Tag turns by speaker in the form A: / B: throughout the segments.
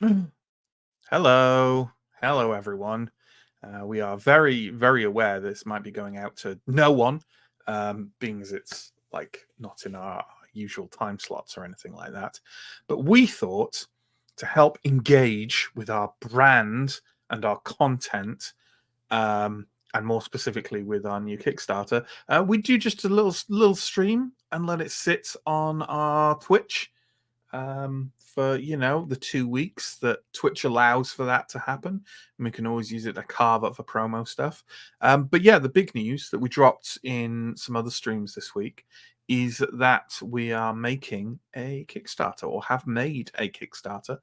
A: Hello. Hello, everyone. We are very, very aware this might be going out to no one, being as it's like not in our usual time slots or anything like that. But we thought to help engage with our brand and our content, and more specifically with our new Kickstarter, we'd do just a little stream and let it sit on our Twitch for the 2 weeks that Twitch allows for that to happen. And we can always use it to carve up for promo stuff. But yeah, the big news that we dropped in some other streams this week is that we are making a Kickstarter, or have made a Kickstarter.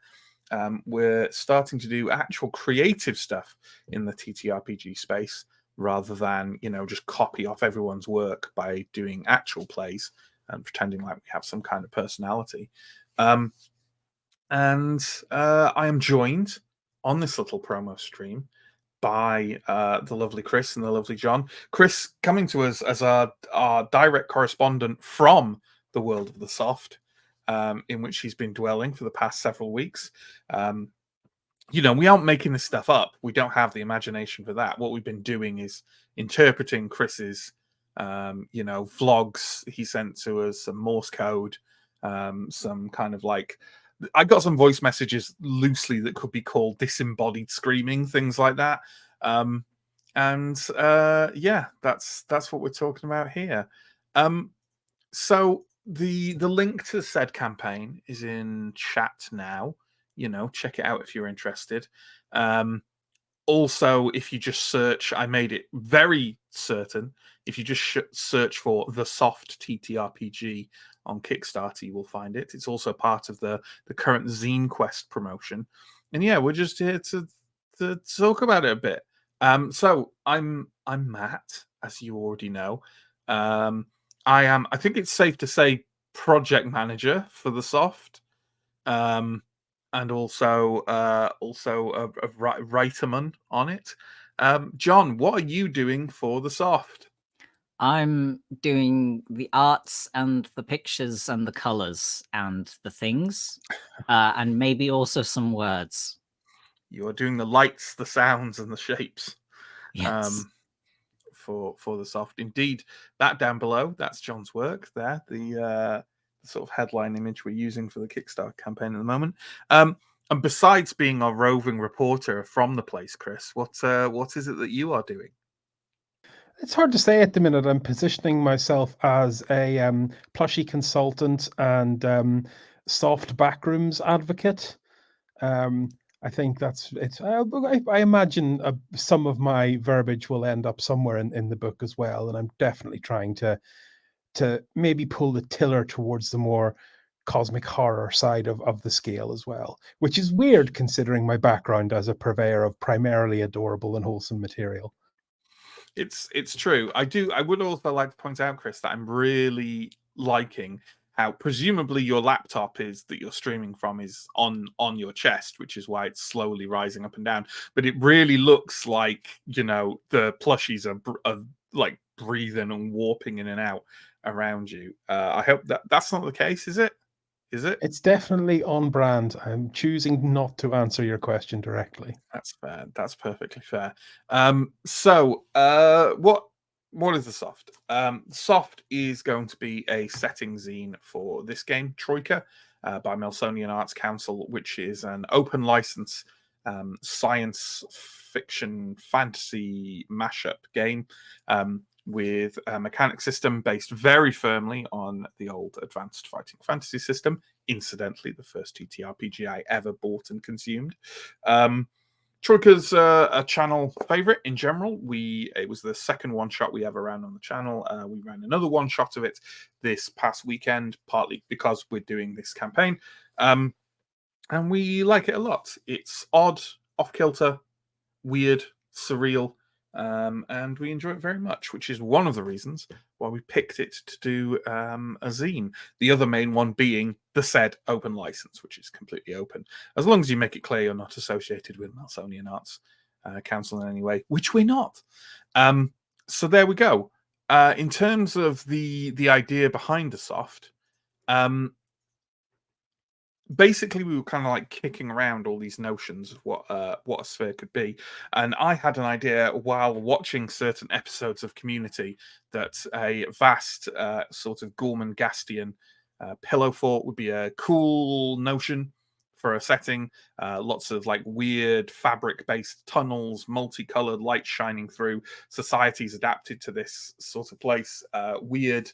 A: We're starting to do actual creative stuff in the TTRPG space rather than just copy off everyone's work by doing actual plays and pretending like we have some kind of personality. Um, and I am joined on this little promo stream by the lovely Chris and the lovely John. Chris coming to us as our direct correspondent from the world of the soft, in which he's been dwelling for the past several weeks. We aren't making this stuff up. We don't have the imagination for that. What we've been doing is interpreting Chris's, vlogs he sent to us, some Morse code, some kind of like. I got some voice messages loosely that could be called disembodied screaming, things like that. Yeah, that's what we're talking about here. So the link to said campaign is in chat now. Check it out if you're interested. Also, if you just search, I made it very certain. If you just search for the soft TTRPG on Kickstarter, you will find it. It's also part of the current ZineQuest promotion. And yeah, we're just here to talk about it a bit. So I'm Matt, as you already know. I think it's safe to say, project manager for the soft. And also a writerman on it. John, what are you doing for the soft?
B: I'm doing the arts and the pictures and the colors and the things, and maybe also some words.
A: You're doing the lights, the sounds, and the shapes.
B: Yes.
A: For the soft. Indeed, that down below, that's John's work there. The sort of headline image we're using for the Kickstarter campaign at the moment. And besides being our roving reporter from the place, Chris, what is it that you are doing?
C: It's hard to say at the minute. I'm positioning myself as a plushy consultant and soft backrooms advocate. I think that's it. I imagine some of my verbiage will end up somewhere in the book as well, and I'm definitely trying to maybe pull the tiller towards the more cosmic horror side of the scale as well, which is weird considering my background as a purveyor of primarily adorable and wholesome material.
A: It's true. I would also like to point out, Chris, that I'm really liking how presumably your laptop is that you're streaming from is on your chest, which is why it's slowly rising up and down. But it really looks like the plushies are like breathing and warping in and out around you. I hope that's not the case. Is it? Is it?
C: It's definitely on brand. I'm choosing not to answer your question directly.
A: That's fair. That's perfectly fair. What is the soft? Soft is going to be a setting zine for this game, TROIKA, by Melsonian Arts Council, which is an open license science fiction fantasy mashup game with a mechanic system based very firmly on the old Advanced Fighting Fantasy system. Incidentally, the first TTRPG I ever bought and consumed. Troika's a channel favorite in general. It was the second one shot we ever ran on the channel. We ran another one shot of it this past weekend, partly because we're doing this campaign, and we like it a lot. It's odd, off kilter, weird, surreal, and we enjoy it very much, which is one of the reasons why we picked it to do a zine. The other main one being the said open license, which is completely open, as long as you make it clear you're not associated with Melsonian Arts Council in any way, which we're not. So there we go. In terms of the idea behind the soft, basically we were kind of like kicking around all these notions of what a sphere could be, and I had an idea while watching certain episodes of Community that a vast sort of Gorman-Gastian pillow fort would be a cool notion for a setting. Lots of like weird fabric-based tunnels, multicolored light shining through. Societies adapted to this sort of place. Weird,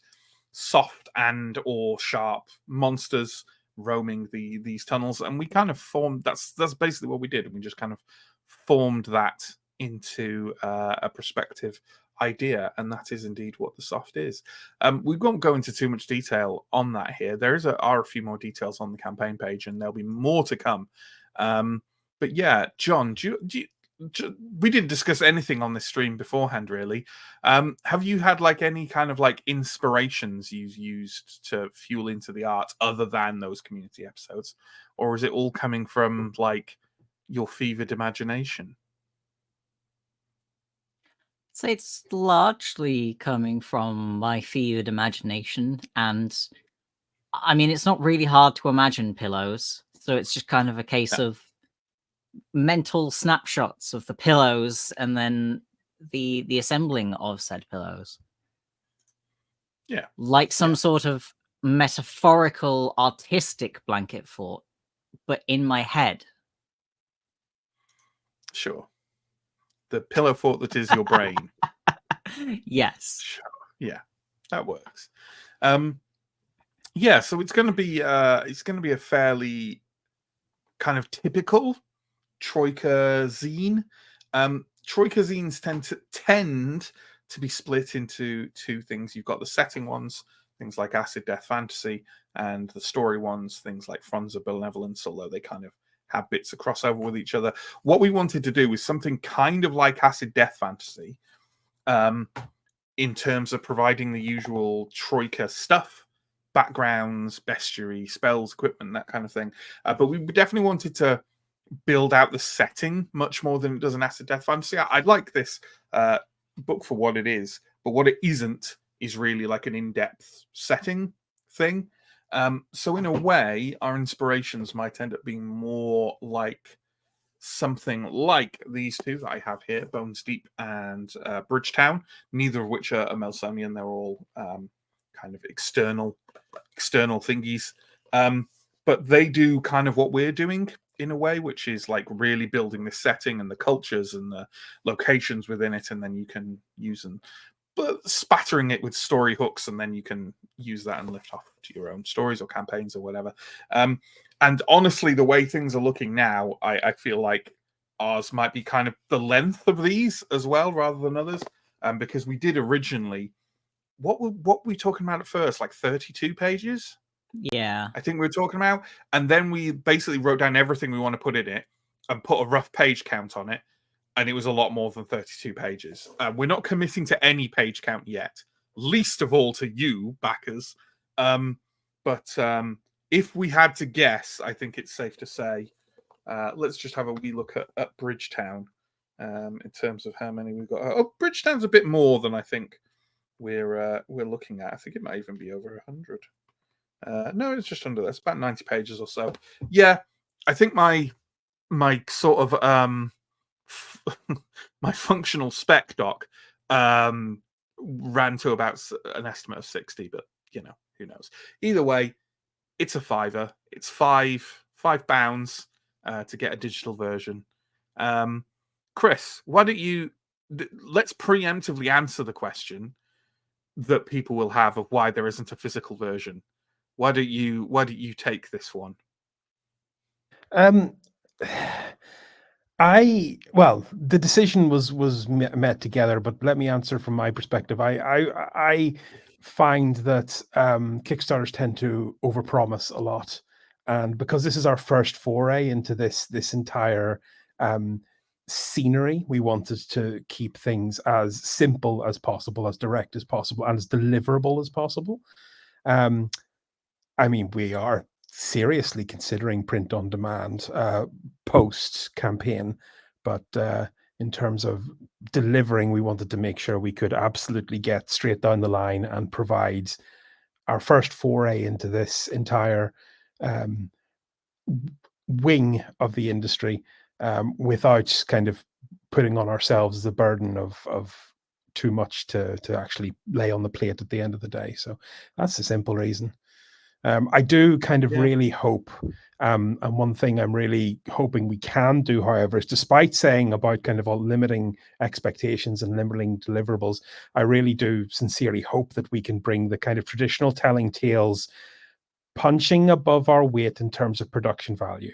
A: soft and or sharp monsters roaming these tunnels, and we kind of formed. That's basically what we did, and we just kind of formed that into a perspective idea, and that is indeed what the soft is. We won't go into too much detail on that here. Are a few more details on the campaign page, and there'll be more to come. But yeah, John, we didn't discuss anything on this stream beforehand, really. Have you had like any kind of like inspirations you've used to fuel into the art other than those Community episodes, or is it all coming from like your fevered imagination?
B: So it's largely coming from my fevered imagination, and I mean, it's not really hard to imagine pillows, so it's just kind of a case of mental snapshots of the pillows and then the assembling of said pillows.
A: Yeah,
B: like some sort of metaphorical artistic blanket fort, but in my head.
A: Sure. The pillow fort that is your brain.
B: Yes.
A: Sure. Yeah, that works. Yeah, so it's going to be a fairly kind of typical TROIKA zine. TROIKA zines tend to be split into two things. You've got the setting ones, things like Acid Death Fantasy, and the story ones, things like Fronza Benevolence, although they kind of have bits of crossover with each other. What we wanted to do was something kind of like Acid Death Fantasy, in terms of providing the usual TROIKA stuff, backgrounds, bestiary, spells, equipment, that kind of thing. But we definitely wanted to build out the setting much more than it does in Acid Death Fantasy. I like this book for what it is, but what it isn't is really like an in-depth setting thing. So in a way, our inspirations might end up being more like something like these two that I have here, Bones Deep and Bridgetown, neither of which are Melsonian. They're all kind of external thingies. But they do kind of what we're doing in a way, which is like really building the setting and the cultures and the locations within it, and then you can use them, but spattering it with story hooks, and then you can use that and lift off to your own stories or campaigns or whatever. And honestly, the way things are looking now, I feel like ours might be kind of the length of these as well, rather than others, because we did originally. What were we talking about at first? Like 32 pages?
B: Yeah.
A: I think we were talking about. And then we basically wrote down everything we want to put in it and put a rough page count on it. And it was a lot more than 32 pages. We're not committing to any page count yet, least of all to you, backers. But if we had to guess, I think it's safe to say, let's just have a wee look at Bridgetown in terms of how many we've got. Oh, Bridgetown's a bit more than I think we're looking at. I think it might even be over 100. No, it's just under this, about 90 pages or so. Yeah, I think my sort of my functional spec doc ran to about an estimate of 60, but you know, who knows. Either way, it's a $5. It's £5 to get a digital version. Chris, why don't you let's preemptively answer the question that people will have of why there isn't a physical version. Why don't you take this one?
C: The decision was met together, but let me answer from my perspective. I find that Kickstarters tend to overpromise a lot, and because this is our first foray into this entire scenery, we wanted to keep things as simple as possible, as direct as possible, and as deliverable as possible. I mean, we are seriously considering print on demand post campaign, but in terms of delivering, we wanted to make sure we could absolutely get straight down the line and provide our first foray into this entire wing of the industry, without kind of putting on ourselves the burden of too much to actually lay on the plate at the end of the day. So that's the simple reason. I do kind of really hope, and one thing I'm really hoping we can do, however, is despite saying about kind of all limiting expectations and limiting deliverables, I really do sincerely hope that we can bring the kind of traditional telling tales punching above our weight in terms of production value,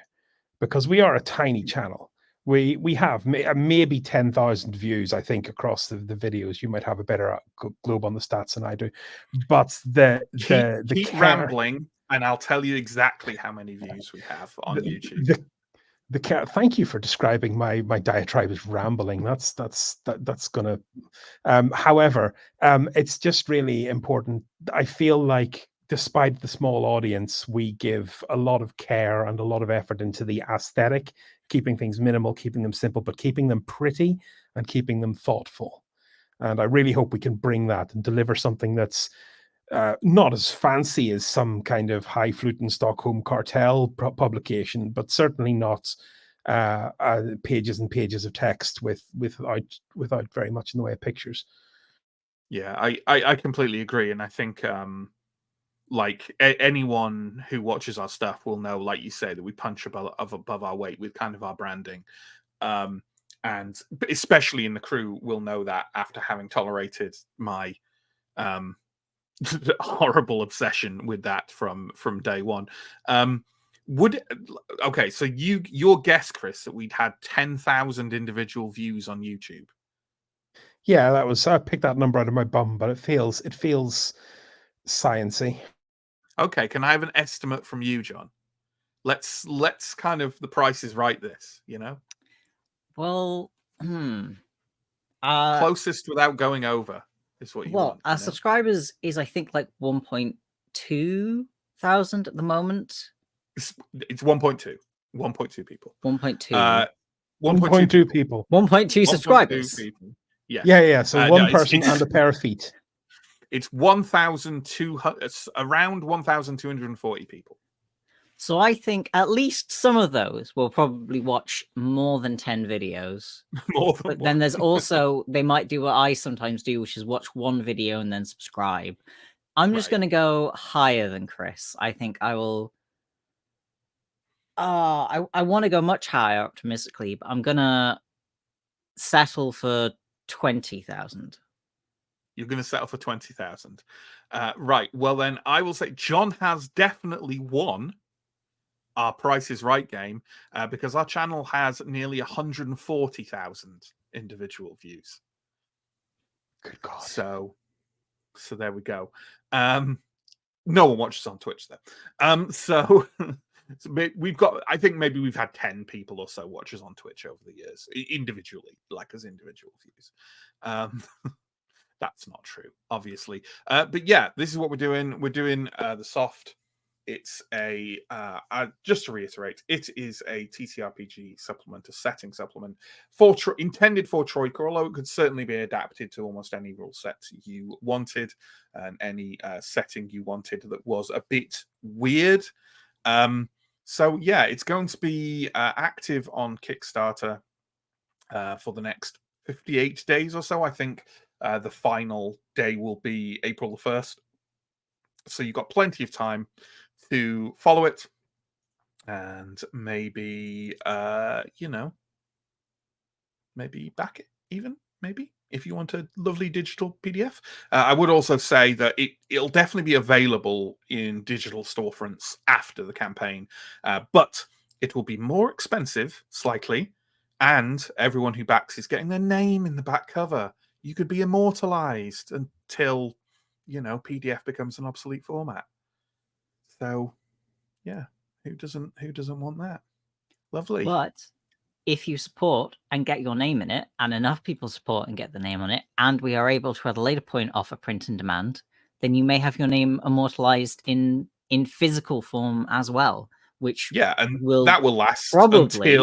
C: because we are a tiny channel. We have maybe 10,000 views, I think, across the videos. You might have a better globe on the stats than I do, but
A: keep rambling, and I'll tell you exactly how many views we have on YouTube.
C: Thank you for describing my diatribe as rambling. That's gonna. However, it's just really important. I feel like, despite the small audience, we give a lot of care and a lot of effort into the aesthetic, keeping things minimal, keeping them simple, but keeping them pretty and keeping them thoughtful. And I really hope we can bring that and deliver something that's not as fancy as some kind of highfalutin Stockholm cartel publication, but certainly not pages and pages of text without very much in the way of pictures.
A: Yeah, I completely agree, and I think like anyone who watches our stuff will know, like you say, that we punch above our weight with kind of our branding, and especially in the crew will know that after having tolerated my horrible obsession with that from day one. So your guess, Chris, that we'd had 10,000 individual views on YouTube?
C: Yeah, I picked that number out of my bum, but it feels sciencey.
A: Okay, can I have an estimate from you, John? Let's kind of, the Price is Right this, you know?
B: Well,
A: closest without going over is what you want.
B: Our subscribers is, I think, like 1.2 thousand at the moment.
A: It's 1.2. 1.2 people.
B: 1.2.
C: 1.2 people.
B: 1.2 subscribers.
A: People. Yeah.
C: Yeah. So one person and a pair of feet.
A: It's 1,200, around 1,240 people.
B: So I think at least some of those will probably watch more than 10 videos. But then there's also, they might do what I sometimes do, which is watch one video and then subscribe. I'm just going to go higher than Chris. I think I will. I want to go much higher optimistically, but I'm going to settle for 20,000.
A: You're going to settle for 20,000. Right. Well, then I will say John has definitely won our Price is Right game, because our channel has nearly 140,000 individual views.
C: Good God.
A: So there we go. No one watches on Twitch though. So we've got, I think maybe we've had 10 people or so watchers on Twitch over the years, individually, like as individual views. That's not true, obviously. But yeah, this is what we're doing. We're doing the soft. It's just to reiterate, it is a TTRPG supplement, a setting supplement intended for Troika, although it could certainly be adapted to almost any rule set you wanted and any setting you wanted that was a bit weird. So yeah, it's going to be active on Kickstarter for the next 58 days or so. I think the final day will be April the 1st. So you've got plenty of time to follow it and maybe, maybe back it even, maybe, if you want a lovely digital PDF. I would also say that it'll definitely be available in digital storefronts after the campaign, but it will be more expensive, slightly, and everyone who backs is getting their name in the back cover. You could be immortalized until, PDF becomes an obsolete format. So, yeah, who doesn't want that? Lovely.
B: But if you support and get your name in it, and enough people support and get the name on it, and we are able to at a later point offer print and demand, then you may have your name immortalized in physical form as well, which
A: and
B: will
A: that will last
B: probably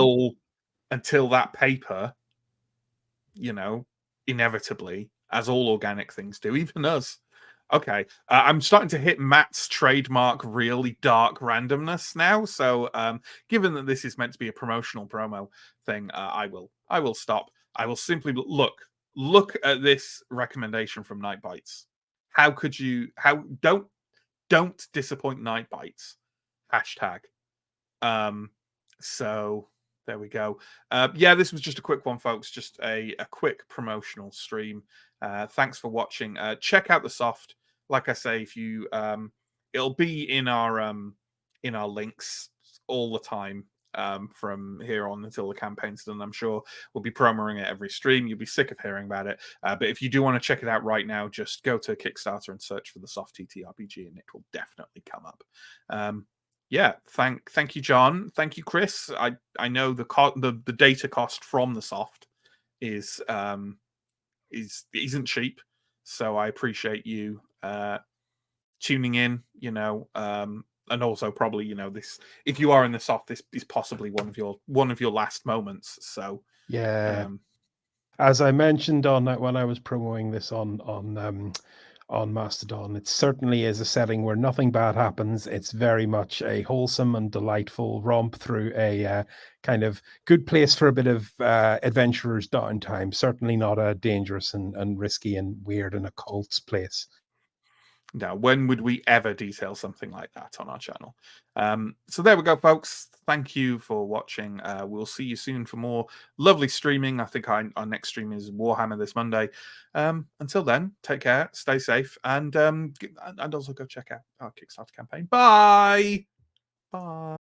A: until that paper, inevitably, as all organic things do, even us, Okay, I'm starting to hit Matt's trademark really dark randomness now. So, given that this is meant to be a promotional promo thing, I will stop. I will simply look at this recommendation from Night Bites. How could you? How don't disappoint Night Bites. Hashtag. So there we go. Yeah, this was just a quick one, folks. Just a quick promotional stream. Thanks for watching. Check out the soft. Like I say, if you it'll be in our links all the time from here on until the campaign's done. I'm sure we'll be promoting it every stream. You'll be sick of hearing about it. But if you do want to check it out right now, just go to Kickstarter and search for the soft TTRPG, and it will definitely come up. Yeah, thank you, John. Thank you, Chris. I know the data cost from the soft isn't cheap, so I appreciate you tuning in. And also probably this, if you are in the soft, this is possibly one of your last moments. So
C: yeah, as I mentioned when I was promoting this on Mastodon, it certainly is a setting where nothing bad happens. It's very much a wholesome and delightful romp through a kind of good place for a bit of adventurer's downtime. Certainly not a dangerous and risky and weird and occult place.
A: Now, when would we ever detail something like that on our channel? So there we go, folks. Thank you for watching. We'll see you soon for more lovely streaming. I think our next stream is Warhammer this Monday. Until then, take care, stay safe, and also go check out our Kickstarter campaign. Bye. Bye.